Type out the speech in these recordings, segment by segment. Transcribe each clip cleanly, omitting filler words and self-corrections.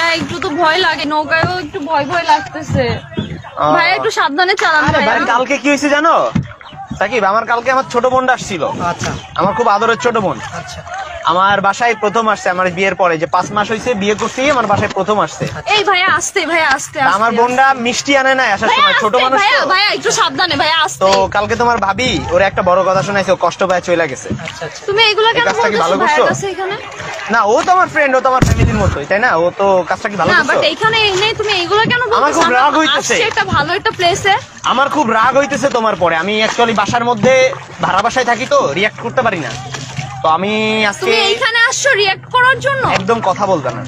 ভাইয়া একটু তো ভয় লাগে, নৌকায়ও একটু ভয় ভয় লাগতেছে ভাইয়া, একটু সাবধানে চালান ভাইয়া। কালকে কি হয়েছে জানো সাকিব, আমার কালকে আমার ছোট বোনটা আসছিল। আচ্ছা আমার খুব আদরের ছোট বোন, আচ্ছা আমার বাসায় প্রথম আসছে আমার বিয়ের পরে, যে 5 মাস হয়েছে বিয়ে করছি, আমার বাসায় প্রথম আসছে। এই ভাইয়া আসতে, ভাইয়া আসতে। আমার বোনটা মিষ্টি আনে না আসার সময়, ছোট মানুষ ভাইয়া ভাইয়া একটু সাবধানে ভাইয়া আসতে। তো কালকে তোমার ভাবি ওরে একটা বড় কথা শোনাইছে, ও কষ্ট পায় চলে গেছে। আচ্ছা আচ্ছা তুমি এগুলা কেন কাজটা কি ভালো বলতেছো করছো? ভাইয়ার কাছে এখানে? না ও তো আমার ফ্রেন্ড, ও তো আমার ফ্যামিলির মতোই, তাই না? ও তো কাজটা কি ভালো না করছো? বাট এখানে এনে তুমি এগুলা কেন বলতেছো? আমার খুব রাগ হইতেছে। আসছে একটা ভালো একটা প্লেসে। আমার খুব রাগ হইতেছে তোমার পরে। আমি অ্যাকচুয়ালি বাসার মধ্যে ভাড়া বাসায় থাকি তো রিয়াক্ট করতে পারি না, তো আমি আজকে তুমি এইখানে আসছো রিঅ্যাক্ট করার জন্য? একদম কথা বলবে না,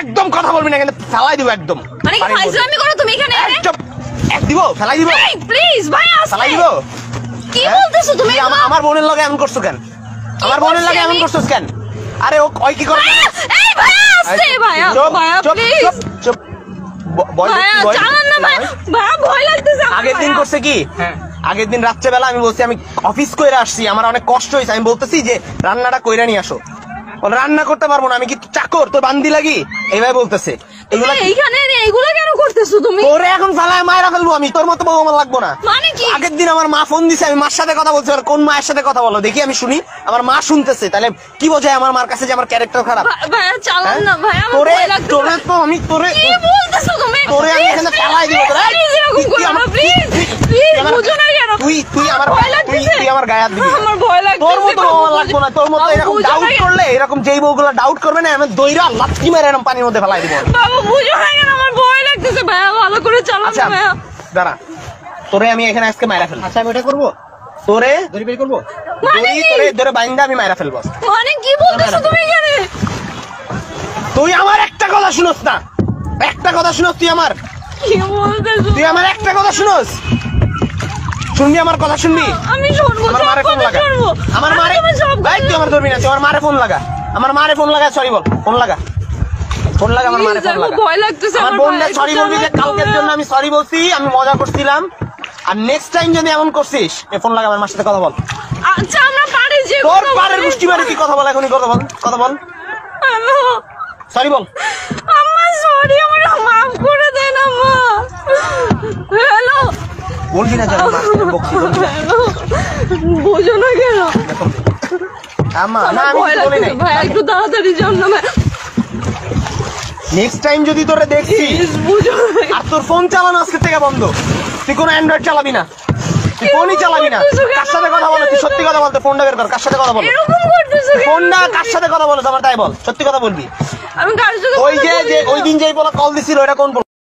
একদম কথা বলবি না, কিন্তু ফেলাই দিব একদম। মানে কি ফাইজলামি করো তুমি এখানে এনে? একদম এক দিব, ফেলাই দিব, এই প্লিজ ভাই আসতে। ফেলাই দিব। কি বলতেছো তুমি? তুই আমার বোনের লগে এমন করছো কেন? আমার বোনের লগে এমন করছস কেন? আরে ও কই কি করে? এই ভাইয়া আসছে ভাইয়া, ভাইয়া প্লিজ চুপ। ভাইয়া চালান না ভাইয়া, ভাইয়া ভয় লাগতেছে আমার। আগের দিন করছে কি, হ্যাঁ আগের দিন রাত্রেবেলা আমি বলছি আমি অফিস কইরা আসছি, আমার অনেক কষ্ট হয়েছে, আমি বলতেছি যে রান্নাটা কইরা নিয়ে আসো। বলে রান্না করতে পারবো না, আমি কি চাকর তোর বান্দি লাগি? এইভাবে বলতেছে। এগুলা তুমি এইখানে এনে এগুলা কেন করতেছো তুমি? তোরে এখন ফালায় মায়েরা ফেলবো আমি, তোর মতো বউ আমার লাগবো না। মানে কি? আগের দিন আমার মা ফোন দিছে, আমি মার সাথে কথা বলছি, আর কোন মায়ের সাথে কথা বলো দেখি আমি শুনি। আমার মা শুনতেছে, তাহলে কি বোঝায় আমার মার কাছে যে আমার ক্যারেক্টার খারাপ? ভাইয়া চালান না ভাইয়া, আমার তোরে ভয় লাগতেছে। তোরে তো আমি তোরে কি বলতেছো তুমি? তোরে আমি এখানে ফেলাই দিব তোরে। প্লিজ এরকম তুই করো না, আমার- প্লিজ তুই- প্লিজ তুই আমার- বুঝো না কেন? তুই আমার ভয় লাগতেছে। তুই আমার গায়ে হাত দিবি। আমার ভয় লাগতেছে। তোর মতো বউ আমার লাগবো না, তোর মতো বাবু, এরকম বুঝো না ডাউট কেন? করলে, এরকম যেই বউগুলো ডাউট করবে না, আমি দইরা লাত্তি মেরে এরকম পানির মধ্যে ফেলাই দিব। বাবু বুঝো না কেন? আমার ভয় লাগতেছে ভাইয়া, ভালো করে চালান আচ্ছা না ভাইয়া। দাঁড়া, তোরে আমি এখানে আজকে মাইরা ফেলবো। আচ্ছা আমি এটা করবো, তোরে দড়ি বের করবো। মানে কি? তোরে বাইন্দা আমি মাইরা ফেলবো। মানে কি বলতেছো তুমি এখানে? তুই আমার একটা কথা শুনস না, একটা কথা শুনস তুই আমার, কি বলতেছো? তুই আমার একটা কথা শুনস, শুনবি আমার কথা শুনবি? আমি শুনবো, আমার সব মারে ফোন কথা লাগা, শুনবো। আমার আমি মারে তোমার সব ভাই তুই আমার ধরবি না, তুই আমার মারে ফোন লাগা, আমার মারে ফোন লাগা, সরি বল, ফোন লাগা, ফোন লাগা, আমার মারে Please, ফোন আমার লাগা। ভয় লাগতেছে, আমার আমার বোনটা ভয় সরি লাগতেছে, বলবি যে আমার কালকের ভয়। জন্য আমি সরি বলছি, আমি মজা করছিলাম, আর নেক্সট টাইম যদি এমন করছিস ফোন লাগা, আমার মার সাথে কথা বল। আচ্ছা আমরা পারি যে তোর পাড়ের গোষ্ঠী মারে কি কথা বল, এখনই কথা বল, কথা বল, হ্যালো সরি বল। আম্মা, সরি, আমার মাফ করে দেন আম্মা। হ্যালো বলবি না যেন মার সাথে বকছি, বলবি না। হ্যালো, বুঝো না কেন? আম্মা না, আমার আমি ভয় কিছু বলি লাগতেছে নাই। ভাই, একটু তাড়াতাড়ি যান না ভাই, নেক্সট টাইম যদি তোরে দেখছি প্লিজ বুঝো না। আর তোর ফোন চালানো আজকে থেকে বন্ধ, তুই কোনো অ্যান্ড্রয়েড চালাবি না, তুই ফোনই চালাবি না। কার সাথে কথা বলো, তুই সত্যি কথা বল, তোর ফোনটা বের কর, কার সাথে কথা বলো, এরকম করতেছো কেন? ফোনটা কার সাথে কথা বলো আমার তাই বল, সত্যি কথা বলবি। আমি কার সাথে ওই কথা যে বলি না। ওই দিন যেই বলা কল দিছিল, ওটা কোন